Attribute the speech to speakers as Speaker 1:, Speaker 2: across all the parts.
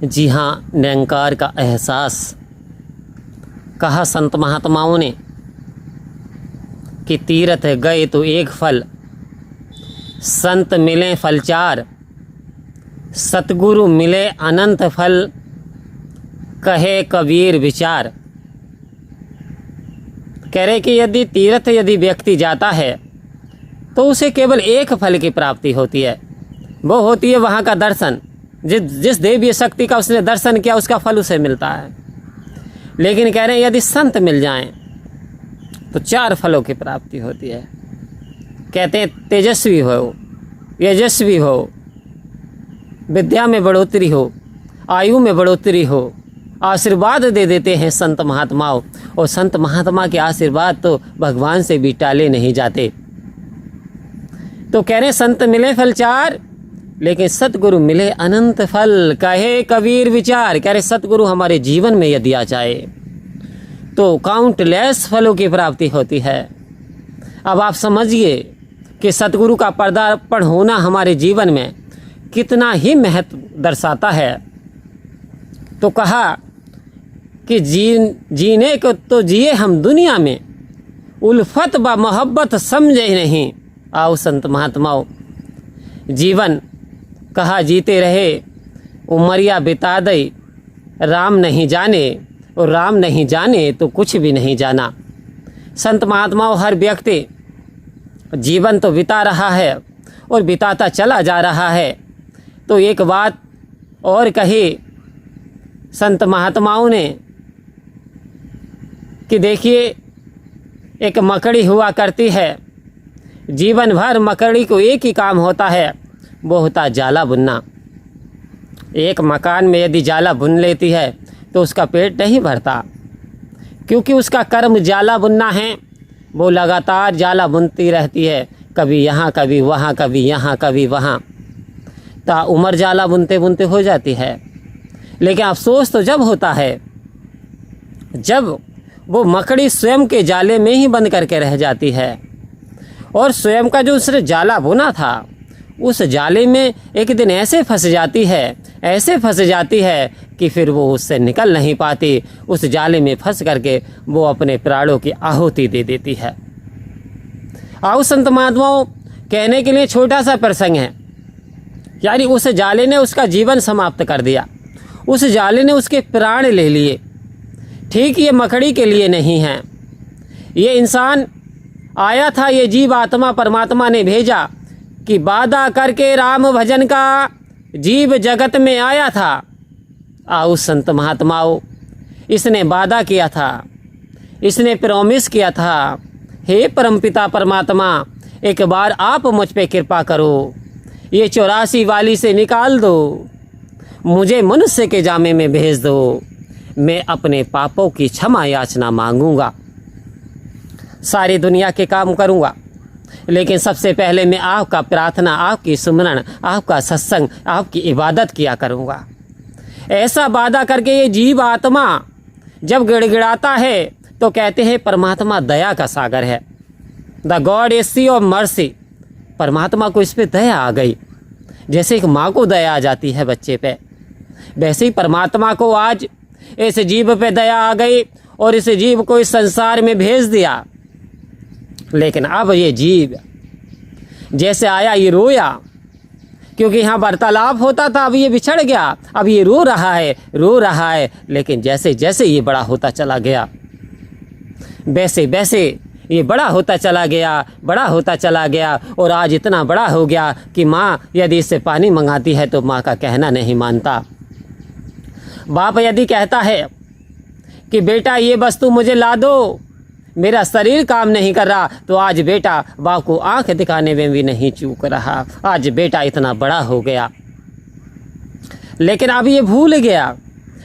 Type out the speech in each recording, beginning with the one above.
Speaker 1: जी हाँ, निरंकार का एहसास। कहा संत महात्माओं ने कि तीर्थ गए तो एक फल, संत मिले फल चार, सतगुरु मिले अनंत फल, कहे कबीर विचार। कह रहे कि यदि व्यक्ति जाता है तो उसे केवल एक फल की प्राप्ति होती है, वो होती है वहाँ का दर्शन। जिस देवी शक्ति का उसने दर्शन किया उसका फल उसे मिलता है। लेकिन कह रहे हैं यदि संत मिल जाएं तो चार फलों की प्राप्ति होती है। कहते हैं तेजस्वी हो, यशस्वी हो, विद्या में बढ़ोतरी हो, आयु में बढ़ोतरी हो, आशीर्वाद दे देते हैं संत महात्माओं। और संत महात्मा के आशीर्वाद तो भगवान से भी टाले नहीं जाते। तो कह रहे संत मिले फल चार, लेकिन सतगुरु मिले अनंत फल, कहे कबीर विचार। कह रहे सतगुरु हमारे जीवन में यदि आ जाए तो काउंटलेस फलों की प्राप्ति होती है। अब आप समझिए कि सतगुरु का पदार्पण होना हमारे जीवन में कितना ही महत्व दर्शाता है। तो कहा कि जीने को तो जिए हम दुनिया में, उल्फत व मोहब्बत समझे नहीं। आओ संत महात्माओं, जीवन कहा जीते रहे, उमरिया बिता दे, राम नहीं जाने, और राम नहीं जाने तो कुछ भी नहीं जाना। संत महात्माओं, हर व्यक्ति जीवन तो बिता रहा है और बिताता चला जा रहा है। तो एक बात और कही संत महात्माओं ने कि देखिए, एक मकड़ी हुआ करती है, जीवन भर मकड़ी को एक ही काम होता है, वो होता जाला बुनना। एक मकान में यदि जाला बुन लेती है तो उसका पेट नहीं भरता, क्योंकि उसका कर्म जाला बुनना है। वो लगातार जाला बुनती रहती है, कभी यहाँ कभी वहाँ, कभी यहाँ कभी वहाँ, ता उम्र जाला बुनते बुनते हो जाती है। लेकिन अफसोस तो जब होता है जब वो मकड़ी स्वयं के जाले में ही बंद करके रह जाती है, और स्वयं का जो उसने जाला बुना था उस जाले में एक दिन ऐसे फंस जाती है कि फिर वो उससे निकल नहीं पाती। उस जाले में फंस करके वो अपने प्राणों की आहुति दे देती है। आओ संत महात्माओं, कहने के लिए छोटा सा प्रसंग है, यानी उस जाले ने उसका जीवन समाप्त कर दिया, उस जाले ने उसके प्राण ले लिए। ठीक ये मकड़ी के लिए नहीं है, ये इंसान आया था, ये जीव आत्मा परमात्मा ने भेजा कि वादा करके राम भजन का जीव जगत में आया था। आओ संत महात्माओं, इसने वादा किया था, इसने प्रॉमिस किया था, हे परमपिता परमात्मा, एक बार आप मुझ पे कृपा करो, ये 84 वाली से निकाल दो, मुझे मनुष्य के जामे में भेज दो, मैं अपने पापों की क्षमा याचना मांगूंगा, सारी दुनिया के काम करूंगा, लेकिन सबसे पहले मैं आपका प्रार्थना, आपकी सुमरण, आपका सत्संग, आपकी इबादत किया करूंगा। ऐसा वादा करके ये जीव आत्मा जब गिड़गिड़ाता है तो कहते हैं परमात्मा दया का सागर है, the God is sea of mercy. परमात्मा को इस पे दया आ गई, जैसे एक माँ को दया आ जाती है बच्चे पे, वैसे ही परमात्मा को आज इस जीव पे दया आ गई और इस जीव को इस संसार में भेज दिया। लेकिन अब ये जीव जैसे आया ये रोया, क्योंकि यहाँ वार्तालाप होता था, अब ये बिछड़ गया, अब ये रो रहा है। लेकिन जैसे जैसे ये बड़ा होता चला गया, वैसे वैसे ये बड़ा होता चला गया और आज इतना बड़ा हो गया कि माँ यदि इससे पानी मंगाती है तो माँ का कहना नहीं मानता। बाप यदि कहता है कि बेटा ये वस्तु मुझे ला दो, मेरा शरीर काम नहीं कर रहा, तो आज बेटा बाप को आंख दिखाने में भी नहीं चूक रहा। आज बेटा इतना बड़ा हो गया, लेकिन अब ये भूल गया,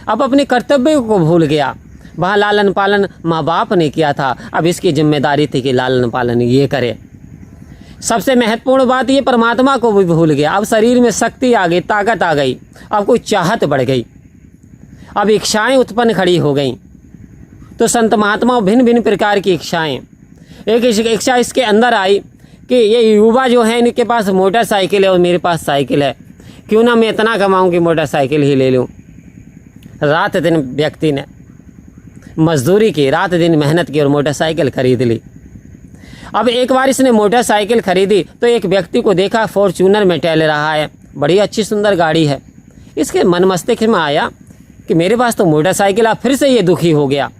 Speaker 1: अब अपने कर्तव्य को भूल गया। वहाँ लालन पालन माँ बाप ने किया था, अब इसकी जिम्मेदारी थी कि लालन पालन ये करे। सबसे महत्वपूर्ण बात ये परमात्मा को भी भूल गया। अब शरीर में शक्ति आ गई, ताकत आ गई, अब कोई चाहत बढ़ गई, अब इच्छाएं उत्पन्न खड़ी हो गई। तो संत महात्मा भिन्न भिन्न प्रकार की इच्छाएं, एक इच्छा इसके अंदर आई कि ये युवा जो हैं इनके पास मोटरसाइकिल है और मेरे पास साइकिल है, क्यों ना मैं इतना कमाऊं कि मोटरसाइकिल ही ले लूं। रात दिन व्यक्ति ने मजदूरी की, रात दिन मेहनत की और मोटरसाइकिल खरीद ली। अब एक बार इसने मोटरसाइकिल खरीदी तो एक व्यक्ति को देखा फॉर्च्यूनर में टहल रहा है, बड़ी अच्छी सुंदर गाड़ी है। इसके मन मस्तिष्क में आया कि मेरे पास तो मोटरसाइकिल, अब फिर से ये दुखी हो गया।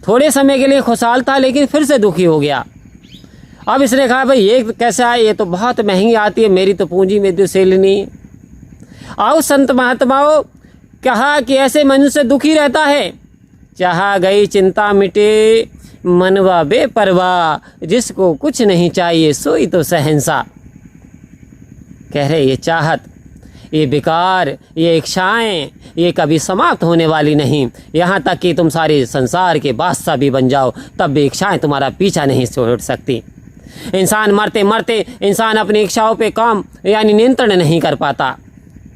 Speaker 1: थोड़े समय के लिए खुशहाल था लेकिन फिर से दुखी हो गया। अब इसने कहा भाई ये कैसा है, ये तो बहुत महंगी आती है, मेरी तो पूंजी में तो सेल नहीं। आओ संत महात्माओं, कहा कि ऐसे मनुष्य दुखी रहता है। चाहा गई चिंता मिटे मनवा बेपरवाह, जिसको कुछ नहीं चाहिए सोई तो शहंशाह। कह रहे ये चाहत, ये विकार, ये इच्छाएं, ये कभी समाप्त होने वाली नहीं। यहाँ तक कि तुम सारे संसार के बादशाह भी बन जाओ तब भी इच्छाएं तुम्हारा पीछा नहीं छोड़ सकती। इंसान मरते मरते इंसान अपनी इच्छाओं पे काम यानी नियंत्रण नहीं कर पाता।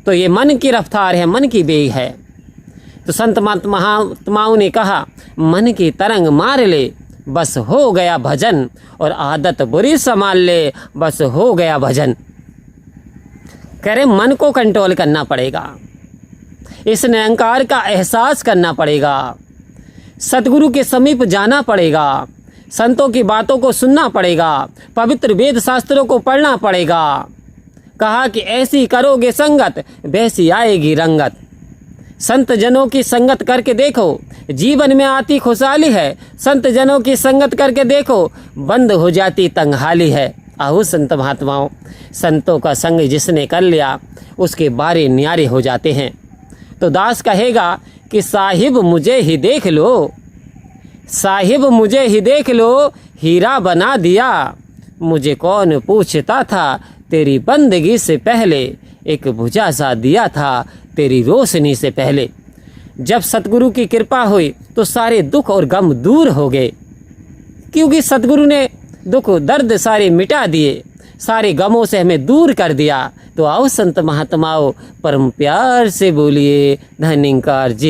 Speaker 1: तो ये मन की रफ्तार है, मन की बेग है। तो संत महात्माओं ने कहा मन की तरंग मार ले बस हो गया भजन, और आदत बुरी संभाल ले बस हो गया भजन। कह रहे मन को कंट्रोल करना पड़ेगा, इस निरंकार का एहसास करना पड़ेगा, सतगुरु के समीप जाना पड़ेगा, संतों की बातों को सुनना पड़ेगा, पवित्र वेद शास्त्रों को पढ़ना पड़ेगा। कहा कि ऐसी करोगे संगत वैसी आएगी रंगत। संत जनों की संगत करके देखो, जीवन में आती खुशहाली है। संत जनों की संगत करके देखो, बंद हो जाती तंगहाली है। आहू संत महात्माओं, संतों का संग जिसने कर लिया उसके बारे न्यारे हो जाते हैं। तो दास कहेगा कि साहिब मुझे ही देख लो, साहिब मुझे ही देख लो, हीरा बना दिया। मुझे कौन पूछता था तेरी बंदगी से पहले, एक बुझा सा दिया था तेरी रोशनी से पहले। जब सतगुरु की कृपा हुई तो सारे दुख और गम दूर हो गए, क्योंकि सतगुरु ने दुख दर्द सारे मिटा दिए, सारे गमों से हमें दूर कर दिया। तो आओ संत महात्माओं, परम प्यार से बोलिए धन्यकार जी।